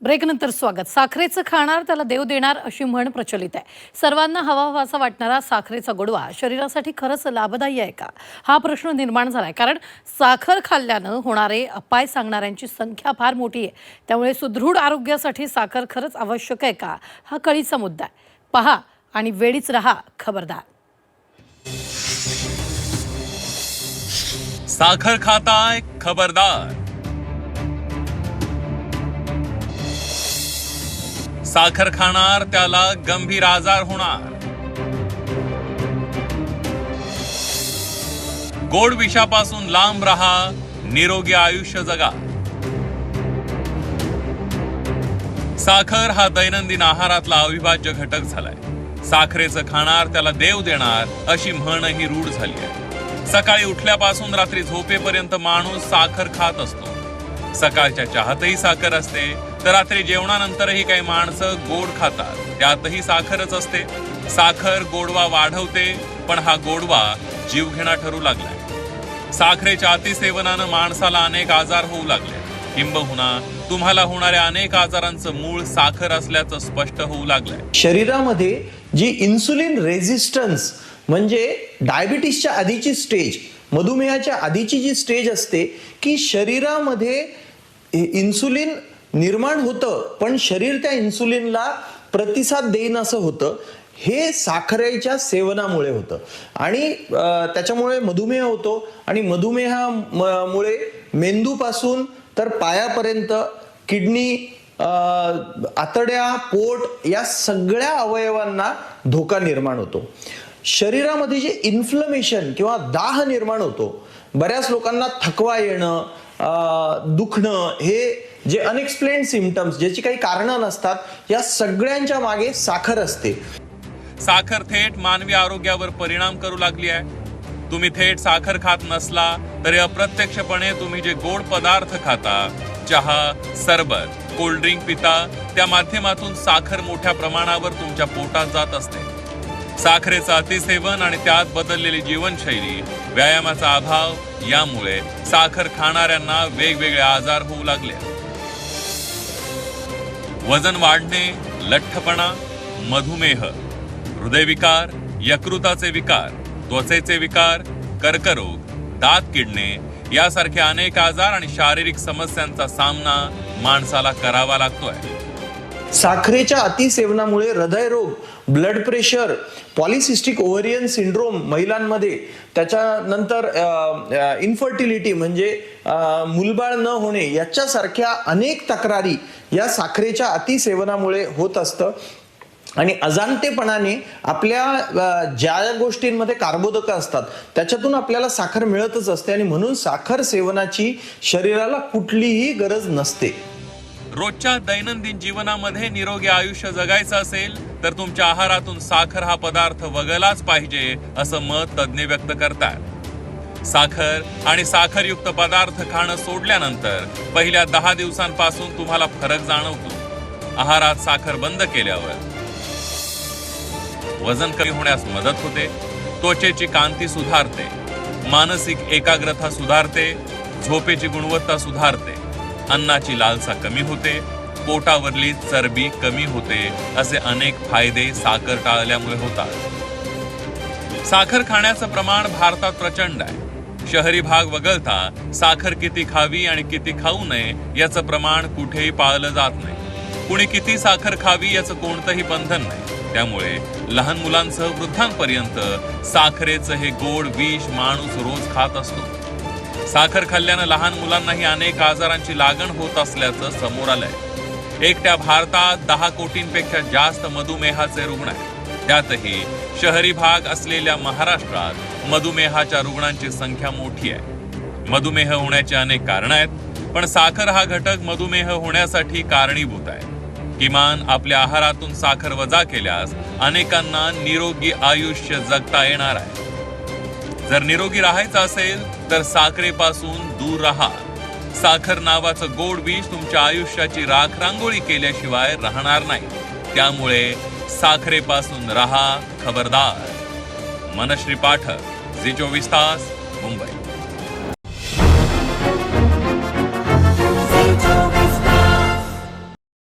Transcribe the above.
ब्रेकनंतर स्वागत. साखरेचं खाणार त्याला देव देणार अशी म्हण प्रचलित आहे. सर्वांना हवाहवासा वाटणारा साखरेचा गोडवा शरीरासाठी खरंच लाभदायी आहे का, हा प्रश्न निर्माण झालाय. कारण साखर खाल्ल्यानं होणारे अपाय सांगणाऱ्यांची संख्या फार मोठी आहे. त्यामुळे सुदृढ आरोग्यासाठी साखर खरंच आवश्यक आहे का, हा कळीचा मुद्दा आहे. पहा आणि वेळीच रहा खबरदार. साखर खाताय खबरदार. साखर खाणार त्याला गंभीर आजार होणार. गोड विषापासून लांब रहा, निरोगी आयुष्य जगा. साखर हा दैनंदिन आहारातला अविभाज्य घटक झालाय. साखरेचं खाणार त्याला देव देणार अशी म्हणही रूढ झाली आहे. सकाळी उठल्यापासून रात्री झोपेपर्यंत माणूस साखर खात असतो. सकाळच्या चहातही साखर असते, तर रात्री जेवणानंतरही काही माणसं गोड खातात, त्यातही साखरच असते. साखर गोडवा वाढवते, पण हा गोडवा जीवघेणा ठरू लागलाय. साखरेच्या अतिसेवनानं माणसाला अनेक आजार होऊ लागले. किंबहुना तुम्हाला होणाऱ्या अनेक आजारांचं मूळ साखर असल्याचं स्पष्ट होऊ लागलंय. शरीरामध्ये जी इन्सुलिन रेझिस्टन्स म्हणजे डायबिटीसच्या आधीची स्टेज, मधुमेहाच्या आधीची जी स्टेज असते की शरीरामध्ये इन्सुलिन निर्माण होतं, पण शरीर त्या इन्सुलिनला प्रतिसाद देईन असं होतं. हे साखरेच्या सेवनामुळे होतं आणि त्याच्यामुळे मधुमेह होतो. आणि मधुमेहामुळे मेंदूपासून तर पायापर्यंत किडनी, आतड्या, पोट या सगळ्या अवयवांना धोका निर्माण होतो. शरीरामध्ये जे इन्फ्लमेशन किंवा दाह निर्माण होतो, बऱ्याच लोकांना थकवा येणं, दुखणं, हे जे अनएक्सप्लेन्ड सिम्पटम्स, ज्याची काही कारणं नसतात, या सगळ्यांच्या मागे साखर असते. साखर थेट मानवी आरोग्यावर परिणाम करू लागली आहे. तुम्ही थेट साखर खात नसला तरी अप्रत्यक्षपणे तुम्ही जे गोड पदार्थ खाता, चहा, सरबत, कोल्ड्रिंक पिता, त्या माध्यमातून साखर मोठ्या प्रमाणावर तुमच्या पोटात जात असते. साखरेचं अतिसेवन आणि त्यात बदललेली जीवनशैली, व्यायामाचा अभाव यामुळे साखर खाणाऱ्यांना वेगवेगळे आजार होऊ लागले. वजन वाढणे, लठ्ठपणा, मधुमेह, हृदयविकार, यकृताचे विकार, त्वचेचे विकार, कर्करोग, दात किडणे यासारखे अनेक आजार आणि शारीरिक समस्यांचा सामना माणसाला करावा लागतोय. साखरेच्या अतिसेवनामुळे हृदयरोग, blood pressure, polycystic ovarian syndrome महिलांमध्ये, त्याच्यानंतर इन्फर्टिलिटी म्हणजे मुलबाळ न होणे, याच्यासारख्या अनेक तक्रारी या साखरेच्या अतिसेवनामुळे होत असतं. आणि अजाणतेपणाने आपल्या ज्या गोष्टींमध्ये कार्बोदकं असतात त्याच्यातून आपल्याला साखर मिळतच असते आणि म्हणून साखर सेवनाची शरीराला कुठलीही गरज नसते. रोजच्या दैनंदिन जीवनामध्ये निरोगी आयुष्य जगायचं असेल तर तुमच्या आहारातून साखर हा पदार्थ वगळलाच पाहिजे असं मत तज्ज्ञ व्यक्त करतात. साखर आणि साखरयुक्त पदार्थ खाणं सोडल्यानंतर पहिल्या 10 दिवसांपासून तुम्हाला फरक जाणवतो. आहारात साखर बंद केल्यावर वजन कमी होण्यास मदत होते, त्वचेची कांती सुधारते, मानसिक एकाग्रता सुधारते, झोपेची गुणवत्ता सुधारते, अन्नाची लालसा कमी होते, पोटावरली चरबी कमी होते, असे अनेक फायदे साखर टाळल्यामुळे होतात. साखर खाण्याचं प्रमाण भारतात प्रचंड आहे. शहरी भाग वगळता साखर किती खावी आणि किती खाऊ नये याचं प्रमाण कुठेही पाळलं जात नाही. कुणी किती साखर खावी याचं कोणतंही बंधन नाही. त्यामुळे लहान मुलांसह वृद्धांपर्यंत साखरेचं हे गोड विष माणूस रोज खात असतो. साखर खाल्ल्यानं लहान मुलांनाही अनेक आजारांची लागण होत असल्याचं समोर आलंय. एकट्या भारतात 10 कोटींपेक्षा जास्त मधुमेहाचे रुग्ण आहेत. त्यातही शहरी भाग असलेल्या महाराष्ट्रात मधुमेहाच्या रुग्णांची संख्या मोठी आहे. मधुमेह होण्याची अनेक कारणं आहेत, पण साखर हा घटक मधुमेह होण्यासाठी कारणीभूत आहे. किमान आपल्या आहारातून साखर वजा केल्यास अनेकांना निरोगी आयुष्य जगता येणार आहे. जर निरोगी राहायचं असेल तर साखरेपासून दूर राहा. साखर नावाचं गोड विष तुमच्या आयुष्याची राखरांगोळी केल्याशिवाय राहणार नाही. त्यामुळे साखरेपासून राहा खबरदार. मनश्री पाठक, झी 24 तास, मुंबई.